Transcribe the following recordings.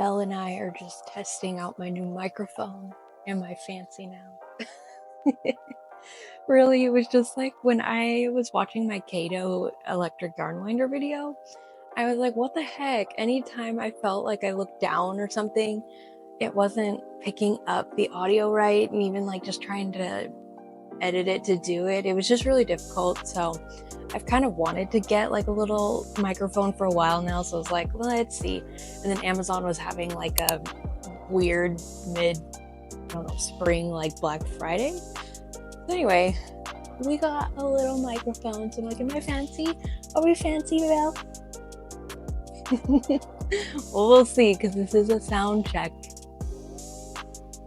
Belle and I are just testing out my new microphone. Am I fancy now? Really, it was just like when I was watching my Kato electric yarn winder video, I was like, what the heck? Anytime I felt like I looked down or something, it wasn't picking up the audio right, and even like just trying to edit it to do it, it was just really difficult. So I've kind of wanted to get like a little microphone for a while now, so I was like, well, let's see. And then Amazon was having like a weird spring like Black Friday. So anyway, we got a little microphone, so I'm like, am I fancy? Are we fancy, Belle? Well, we'll see, because this is a sound check.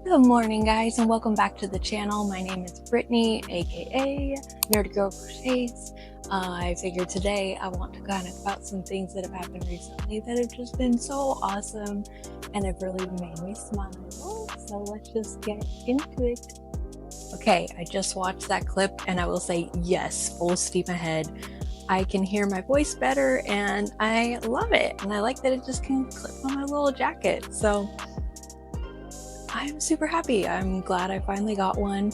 Good morning, guys, and welcome back to the channel. My name is Brittany, aka nerdygirlcrochets. I figured today I want to kind of about some things that have happened recently that have just been so awesome and have really made me smile. So let's just get into it. Okay, I just watched that clip and I will say yes, full steam ahead. I can hear my voice better and I love it. And I like that it just can clip on my little jacket. So I'm super happy. I'm glad I finally got one.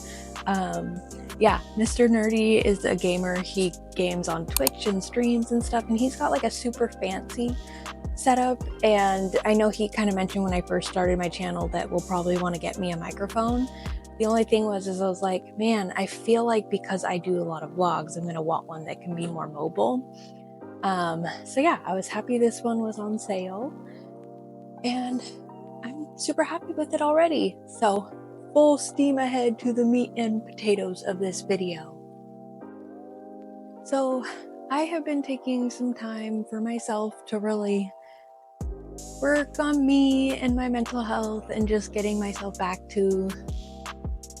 Yeah, Mr. Nerdy is a gamer. He games on Twitch and streams and stuff, and he's got like a super fancy setup. And I know he kind of mentioned when I first started my channel that we'll probably want to get me a microphone. The only thing was I was like, man, I feel like because I do a lot of vlogs, I'm going to want one that can be more mobile. So yeah, I was happy this one was on sale, and I'm super happy with it already. So full steam ahead to the meat and potatoes of this video. So I have been taking some time for myself to really work on me and my mental health and just getting myself back to,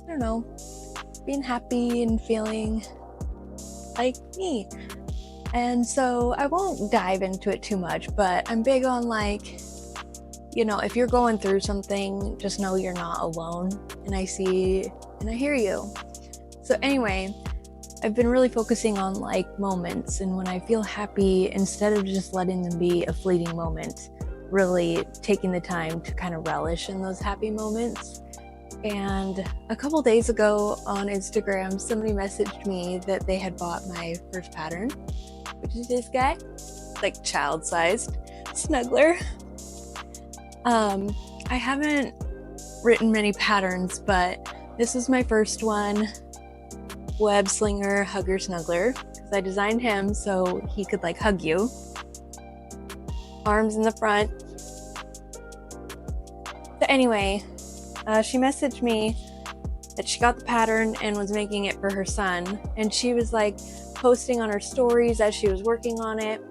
I don't know, being happy and feeling like me. And so I won't dive into it too much, but I'm big on like, you know, if you're going through something, just know you're not alone. And I see and I hear you. So anyway, I've been really focusing on like moments, and when I feel happy, instead of just letting them be a fleeting moment, really taking the time to kind of relish in those happy moments. And a couple days ago on Instagram, somebody messaged me that they had bought my first pattern, which is this guy, like child-sized snuggler. I haven't written many patterns, but this is my first one, web slinger hugger snuggler, because I designed him so he could like hug you. Arms in the front. So anyway, she messaged me that she got the pattern and was making it for her son, and she was like posting on her stories as she was working on it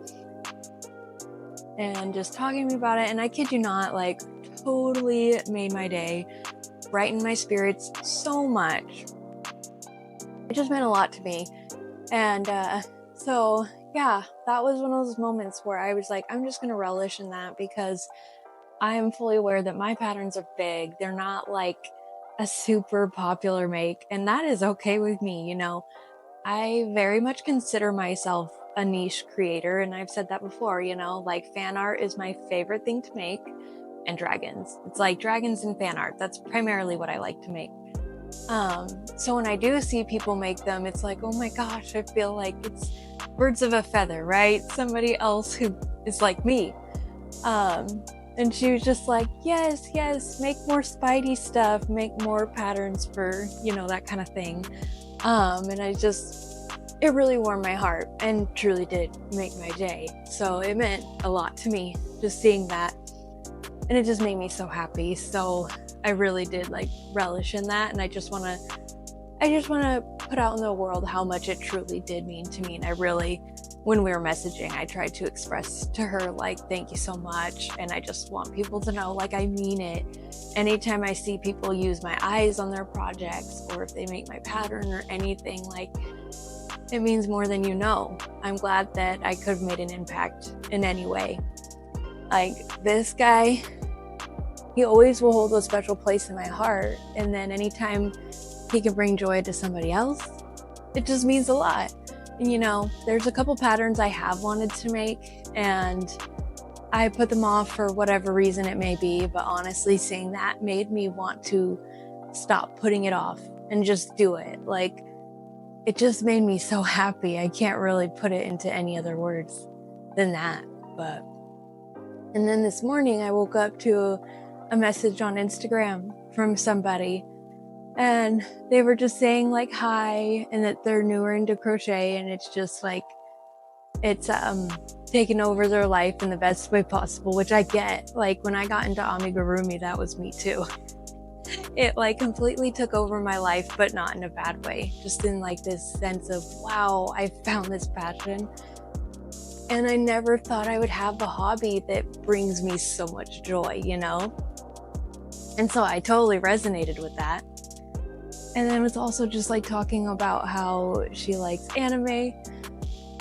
and just talking to me about it. And I kid you not, like totally made my day, brightened my spirits so much. It just meant a lot to me. And so yeah, that was one of those moments where I was like, I'm just gonna relish in that, because I am fully aware that my patterns are big. They're not like a super popular make, and that is okay with me. You know, I very much consider myself a niche creator, and I've said that before, you know, like fan art is my favorite thing to make, and dragons. It's like dragons and fan art. That's primarily what I like to make. So when I do see people make them, it's like, oh my gosh, I feel like it's birds of a feather, right? Somebody else who is like me. And she was just like, yes, make more Spidey stuff, make more patterns for, you know, that kind of thing. And it really warmed my heart and truly did make my day. So it meant a lot to me just seeing that, and it just made me so happy. So I really did like relish in that, and I just want to put out in the world how much it truly did mean to me. And I really, when we were messaging, I tried to express to her like, thank you so much, and I just want people to know like I mean it. Anytime I see people use my eyes on their projects, or if they make my pattern or anything, like it means more than you know. I'm glad that I could have made an impact in any way. Like this guy, he always will hold a special place in my heart, and then anytime he can bring joy to somebody else, it just means a lot. And you know, there's a couple patterns I have wanted to make, and I put them off for whatever reason it may be, but honestly, seeing that made me want to stop putting it off and just do it. Like, it just made me so happy. I can't really put it into any other words than that. And then this morning I woke up to a message on Instagram from somebody, and they were just saying like hi, and that they're newer into crochet, and it's just like, it's taken over their life in the best way possible, which I get. Like, when I got into amigurumi, that was me too. It like completely took over my life, but not in a bad way, just in like this sense of, wow, I found this passion. And I never thought I would have a hobby that brings me so much joy, you know? And so I totally resonated with that. And then it was also just like talking about how she likes anime,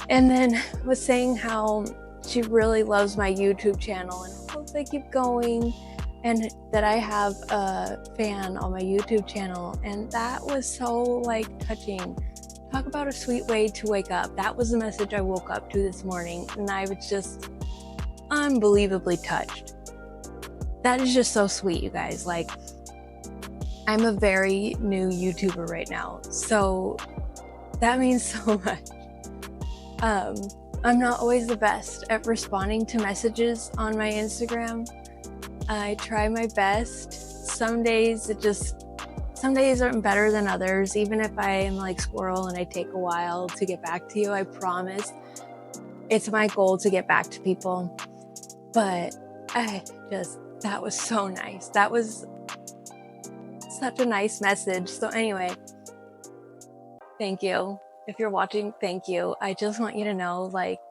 and then was saying how she really loves my YouTube channel and hopes I keep going, and that I have a fan on my YouTube channel. And that was so like touching. Talk about a sweet way to wake up. That was the message I woke up to this morning, and I was just unbelievably touched. That is just so sweet, you guys. Like, I'm a very new YouTuber right now, so that means so much. I'm not always the best at responding to messages on my Instagram. I try my best. Some days aren't better than others. Even if I am like squirrel and I take a while to get back to you, I promise it's my goal to get back to people. But that was so nice. That was such a nice message. So anyway, thank you. If you're watching, thank you. I just want you to know, like,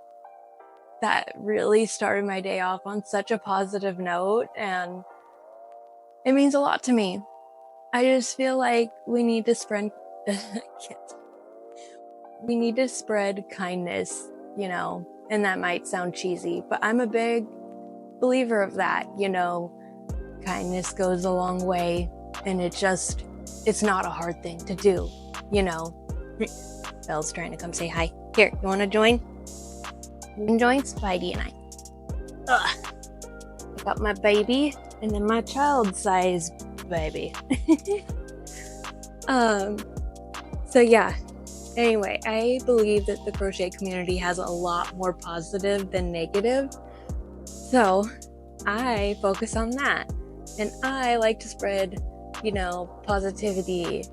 that really started my day off on such a positive note, and it means a lot to me. I just feel like we need to spread kindness, you know, and that might sound cheesy, but I'm a big believer of that, you know. Kindness goes a long way, and it's not a hard thing to do, you know. Belle's trying to come say hi. Here, you want to join? You can join Spidey and I. I got my baby, and then my child-sized baby. So yeah. Anyway, I believe that the crochet community has a lot more positive than negative. So I focus on that. And I like to spread, you know, positivity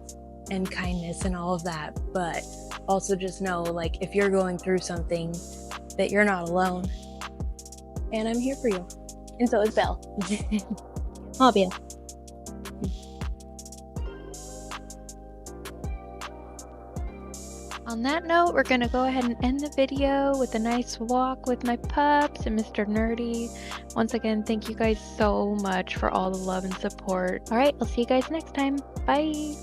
and kindness and all of that. But also just know, like, if you're going through something, that you're not alone. And I'm here for you. And so is Belle. Love you. On that note, we're going to go ahead and end the video with a nice walk with my pups and Mr. Nerdy. Once again, thank you guys so much for all the love and support. All right, I'll see you guys next time. Bye.